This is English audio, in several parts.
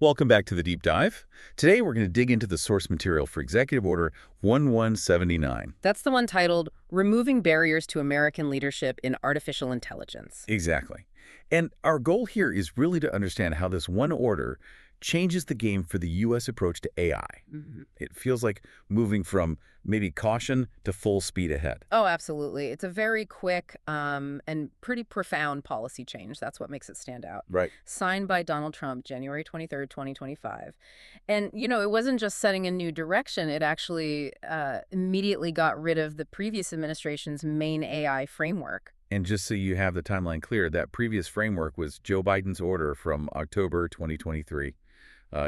Welcome back to the Deep Dive. Today we're going to dig into the source material for Executive Order 1179. That's the one titled Removing Barriers to American Leadership in Artificial Intelligence. Exactly. And our goal here is really to understand how this one order changes the game for the U.S. approach to AI. It feels like moving from maybe caution to full speed ahead. Oh, absolutely. It's a very quick and pretty profound policy change. That's what makes it stand out. Right. Signed by Donald Trump, January 23rd, 2025. And, it wasn't just setting a new direction. It actually immediately got rid of the previous administration's main AI framework. And just so you have the timeline clear, that previous framework was Joe Biden's order from October 2023.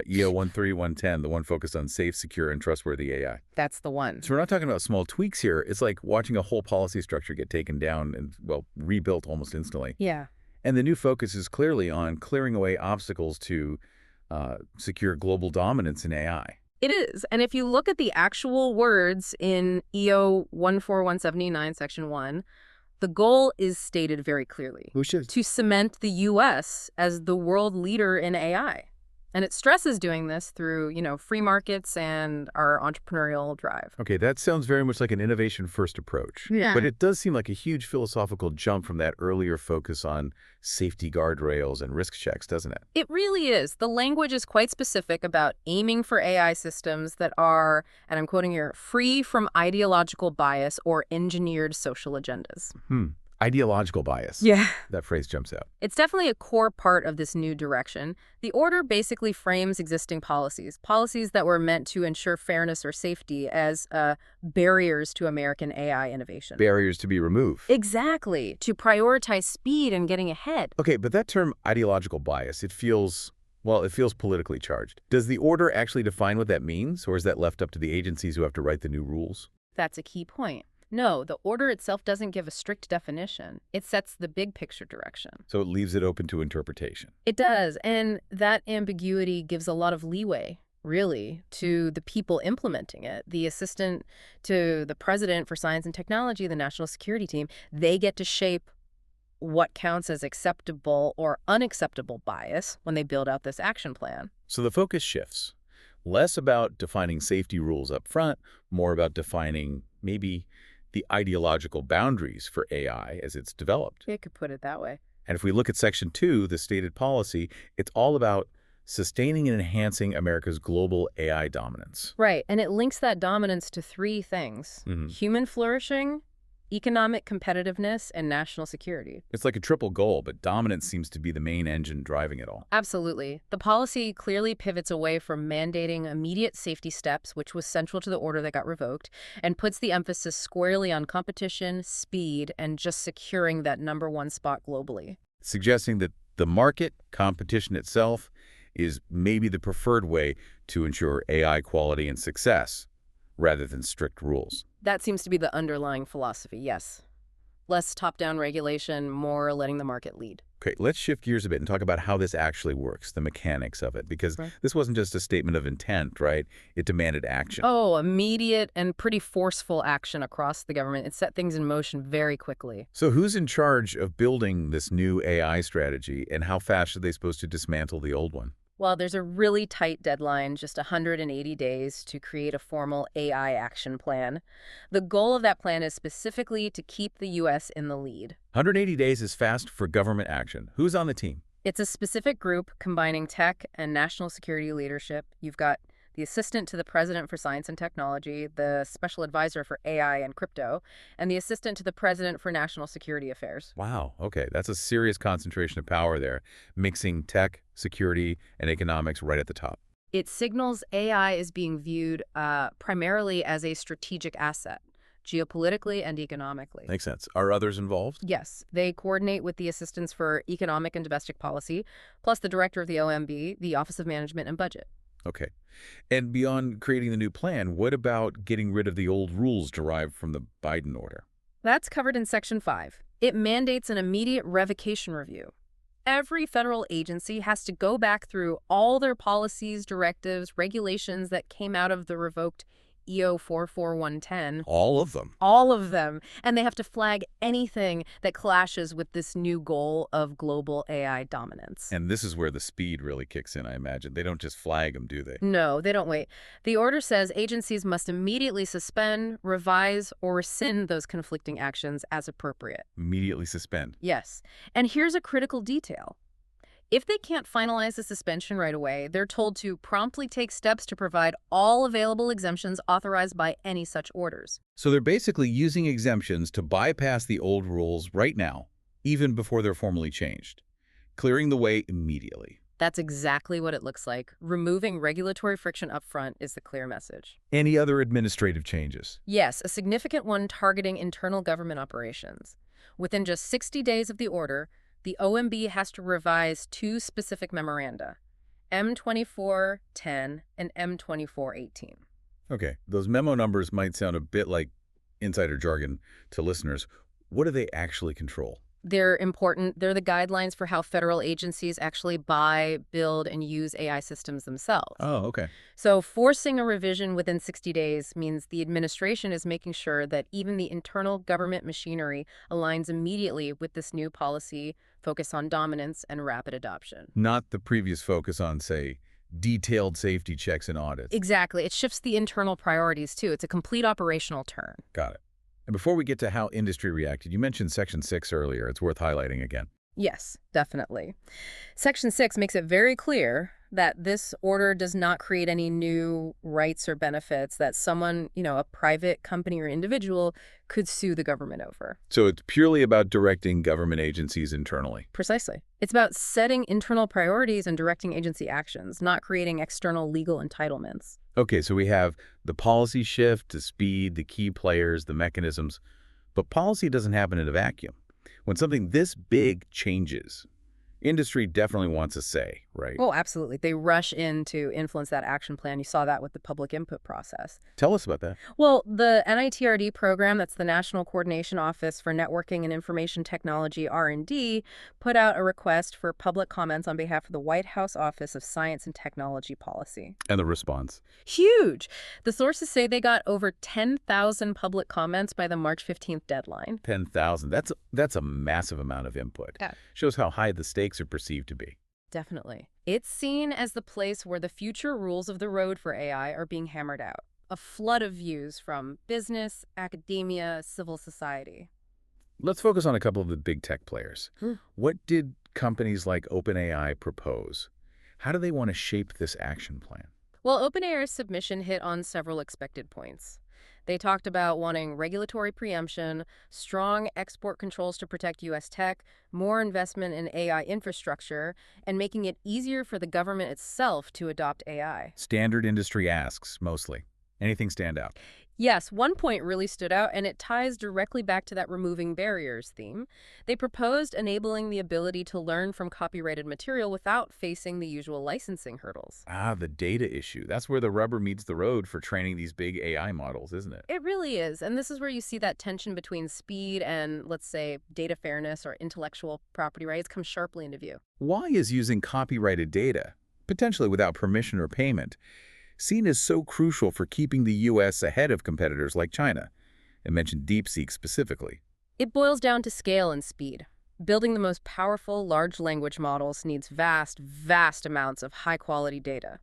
EO 13110, the one focused on safe, secure, and trustworthy AI. That's the one. So we're not talking about small tweaks here. It's like watching a whole policy structure get taken down and, well, rebuilt almost instantly. Yeah. And the new focus is clearly on clearing away obstacles to secure global dominance in AI. It is. And if you look at the actual words in EO 14179, Section 1, the goal is stated very clearly. Who should? To cement the U.S. as the world leader in AI. And it stresses doing this through, free markets and our entrepreneurial drive. Okay, that sounds very much like an innovation-first approach. Yeah. But it does seem like a huge philosophical jump from that earlier focus on safety guardrails and risk checks, doesn't it? It really is. The language is quite specific about aiming for AI systems that are, and I'm quoting here, free from ideological bias or engineered social agendas. Ideological bias. Yeah. That phrase jumps out. It's definitely a core part of this new direction. The order basically frames existing policies that were meant to ensure fairness or safety as barriers to American AI innovation. Barriers to be removed. Exactly, to prioritize speed and getting ahead. Okay, but that term ideological bias, it feels politically charged. Does the order actually define what that means, or is that left up to the agencies who have to write the new rules? That's a key point. No, the order itself doesn't give a strict definition. It sets the big picture direction. So it leaves it open to interpretation. It does, and that ambiguity gives a lot of leeway, really, to the people implementing it. The assistant to the president for science and technology, the national security team, they get to shape what counts as acceptable or unacceptable bias when they build out this action plan. So the focus shifts. Less about defining safety rules up front, more about defining maybe the ideological boundaries for AI as it's developed. You could put it that way. And if we look at Section 2, the stated policy, it's all about sustaining and enhancing America's global AI dominance. Right, and it links that dominance to three things. Human flourishing, economic competitiveness, and national security. It's like a triple goal, but dominance seems to be the main engine driving it all. Absolutely. The policy clearly pivots away from mandating immediate safety steps, which was central to the order that got revoked, and puts the emphasis squarely on competition, speed, and just securing that #1 spot globally. Suggesting that the market, competition itself, is maybe the preferred way to ensure AI quality and success, rather than strict rules. That seems to be the underlying philosophy, yes. Less top-down regulation, more letting the market lead. Okay, let's shift gears a bit and talk about how this actually works, the mechanics of it, because this wasn't just a statement of intent, right? It demanded action. Oh, immediate and pretty forceful action across the government. It set things in motion very quickly. So who's in charge of building this new AI strategy, and how fast are they supposed to dismantle the old one? Well, there's a really tight deadline, just 180 days, to create a formal AI action plan. The goal of that plan is specifically to keep the U.S. in the lead. 180 days is fast for government action. Who's on the team? It's a specific group combining tech and national security leadership. You've got the assistant to the president for science and technology, the special advisor for AI and crypto, and the assistant to the president for national security affairs. Wow, okay, that's a serious concentration of power there, mixing tech, security, and economics right at the top. It signals AI is being viewed primarily as a strategic asset, geopolitically and economically. Makes sense. Are others involved? Yes. They coordinate with the Assistants for Economic and Domestic Policy, plus the director of the OMB, the Office of Management and Budget. Okay. And beyond creating the new plan, what about getting rid of the old rules derived from the Biden order? That's covered in Section 5. It mandates an immediate revocation review. Every federal agency has to go back through all their policies, directives, regulations that came out of the revoked EO 44110. All of them. All of them. And they have to flag anything that clashes with this new goal of global AI dominance. And this is where the speed really kicks in, I imagine. They don't just flag them, do they? No, they don't wait. The order says agencies must immediately suspend, revise, or rescind those conflicting actions as appropriate. Immediately suspend. Yes. And here's a critical detail. If they can't finalize the suspension right away, they're told to promptly take steps to provide all available exemptions authorized by any such orders. So they're basically using exemptions to bypass the old rules right now, even before they're formally changed, clearing the way immediately. That's exactly what it looks like. Removing regulatory friction up front is the clear message. Any other administrative changes? Yes, a significant one targeting internal government operations. Within just 60 days of the order, the OMB has to revise two specific memoranda, M2410 and M2418. Okay, those memo numbers might sound a bit like insider jargon to listeners. What do they actually control? They're important. They're the guidelines for how federal agencies actually buy, build, and use AI systems themselves. Oh, okay. So forcing a revision within 60 days means the administration is making sure that even the internal government machinery aligns immediately with this new policy focus on dominance and rapid adoption. Not the previous focus on, say, detailed safety checks and audits. Exactly. It shifts the internal priorities, too. It's a complete operational turn. Got it. And before we get to how industry reacted, you mentioned Section 6 earlier. It's worth highlighting again. Yes, definitely. Section 6 makes it very clear that this order does not create any new rights or benefits that someone, a private company or individual could sue the government over. So it's purely about directing government agencies internally. Precisely. It's about setting internal priorities and directing agency actions, not creating external legal entitlements. Okay, so we have the policy shift, the speed, the key players, the mechanisms. But policy doesn't happen in a vacuum. When something this big changes, industry definitely wants a say, right? Oh, absolutely. They rush in to influence that action plan. You saw that with the public input process. Tell us about that. Well, the NITRD program, that's the National Coordination Office for Networking and Information Technology, R&D, put out a request for public comments on behalf of the White House Office of Science and Technology Policy. And the response? Huge. The sources say they got over 10,000 public comments by the March 15th deadline. 10,000. That's a massive amount of input. Yeah. Shows how high the stakes are perceived to be. Definitely. It's seen as the place where the future rules of the road for AI are being hammered out. A flood of views from business, academia, civil society. Let's focus on a couple of the big tech players. What did companies like OpenAI propose? How do they want to shape this action plan? Well, OpenAI's submission hit on several expected points. They talked about wanting regulatory preemption, strong export controls to protect U.S. tech, more investment in AI infrastructure, and making it easier for the government itself to adopt AI. Standard industry asks, mostly. Anything stand out? Yes, one point really stood out, and it ties directly back to that removing barriers theme. They proposed enabling the ability to learn from copyrighted material without facing the usual licensing hurdles. Ah, the data issue. That's where the rubber meets the road for training these big AI models, isn't it? It really is, and this is where you see that tension between speed and, let's say, data fairness or intellectual property rights come sharply into view. Why is using copyrighted data, potentially without permission or payment, seen as so crucial for keeping the U.S. ahead of competitors like China? I mentioned DeepSeek specifically. It boils down to scale and speed. Building the most powerful large language models needs vast, vast amounts of high-quality data.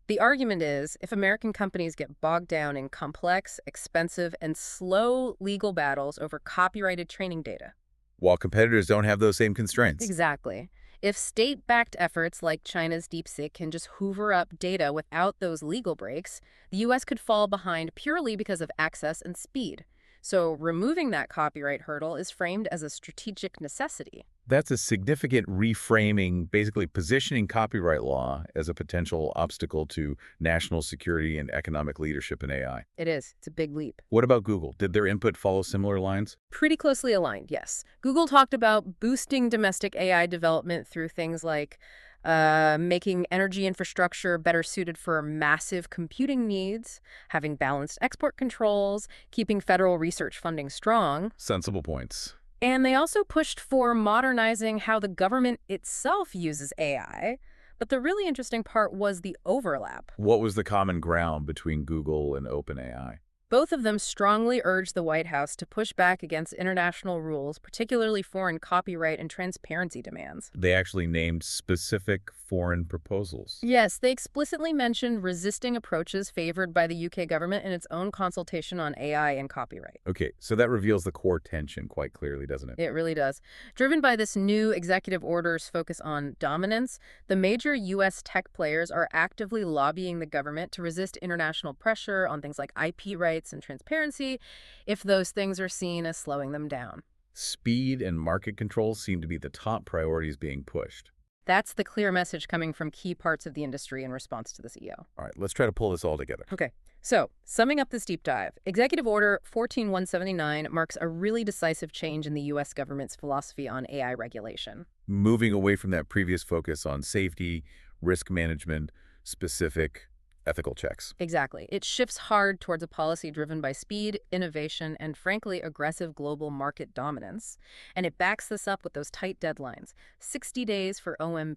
The argument is, if American companies get bogged down in complex, expensive, and slow legal battles over copyrighted training data. While competitors don't have those same constraints. Exactly. If state-backed efforts like China's DeepSeek can just hoover up data without those legal breaks, the U.S. could fall behind purely because of access and speed. So removing that copyright hurdle is framed as a strategic necessity. That's a significant reframing, basically positioning copyright law as a potential obstacle to national security and economic leadership in AI. It is. It's a big leap. What about Google? Did their input follow similar lines? Pretty closely aligned, yes. Google talked about boosting domestic AI development through things like making energy infrastructure better suited for massive computing needs, having balanced export controls, keeping federal research funding strong. Sensible points. And they also pushed for modernizing how the government itself uses AI But the really interesting part was the overlap. What was the common ground between Google and OpenAI? Both of them strongly urged the White House to push back against international rules, particularly foreign copyright and transparency demands. They actually named specific foreign proposals. Yes, they explicitly mentioned resisting approaches favored by the UK government in its own consultation on AI and copyright. Okay, so that reveals the core tension quite clearly, doesn't it? It really does. Driven by this new executive order's focus on dominance, the major U.S. tech players are actively lobbying the government to resist international pressure on things like IP rights and transparency if those things are seen as slowing them down. Speed and market control seem to be the top priorities being pushed. That's the clear message coming from key parts of the industry in response to the CEO. All right, let's try to pull this all together. Okay, so summing up this deep dive, Executive Order 14179 marks a really decisive change in the U.S. government's philosophy on AI regulation. Moving away from that previous focus on safety, risk management, specific ethical checks. Exactly. It shifts hard towards a policy driven by speed, innovation, and frankly, aggressive global market dominance. And it backs this up with those tight deadlines: 60 days for OMB,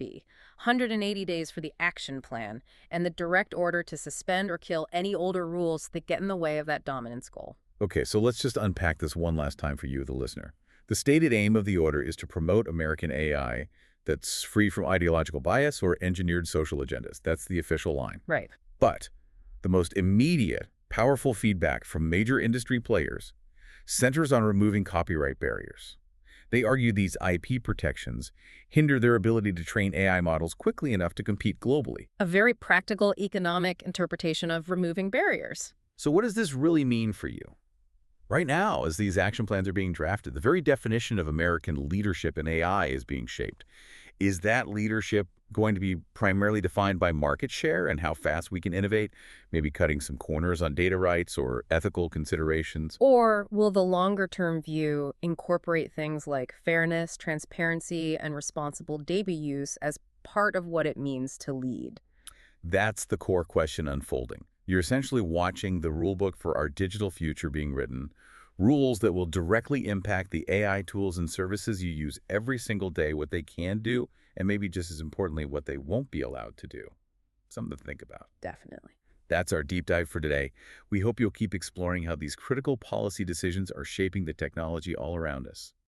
180 days for the action plan, and the direct order to suspend or kill any older rules that get in the way of that dominance goal. Okay, so let's just unpack this one last time for you, the listener. The stated aim of the order is to promote American AI that's free from ideological bias or engineered social agendas. That's the official line. Right. But the most immediate, powerful feedback from major industry players centers on removing copyright barriers. They argue these IP protections hinder their ability to train AI models quickly enough to compete globally. A very practical economic interpretation of removing barriers. So what does this really mean for you? Right now, as these action plans are being drafted, the very definition of American leadership in AI is being shaped. Is that leadership going to be primarily defined by market share and how fast we can innovate, maybe cutting some corners on data rights or ethical considerations? Or will the longer-term view incorporate things like fairness, transparency, and responsible data use as part of what it means to lead? That's the core question unfolding. You're essentially watching the rulebook for our digital future being written, rules that will directly impact the AI tools and services you use every single day, what they can do, and maybe just as importantly, what they won't be allowed to do. Something to think about. Definitely. That's our deep dive for today. We hope you'll keep exploring how these critical policy decisions are shaping the technology all around us.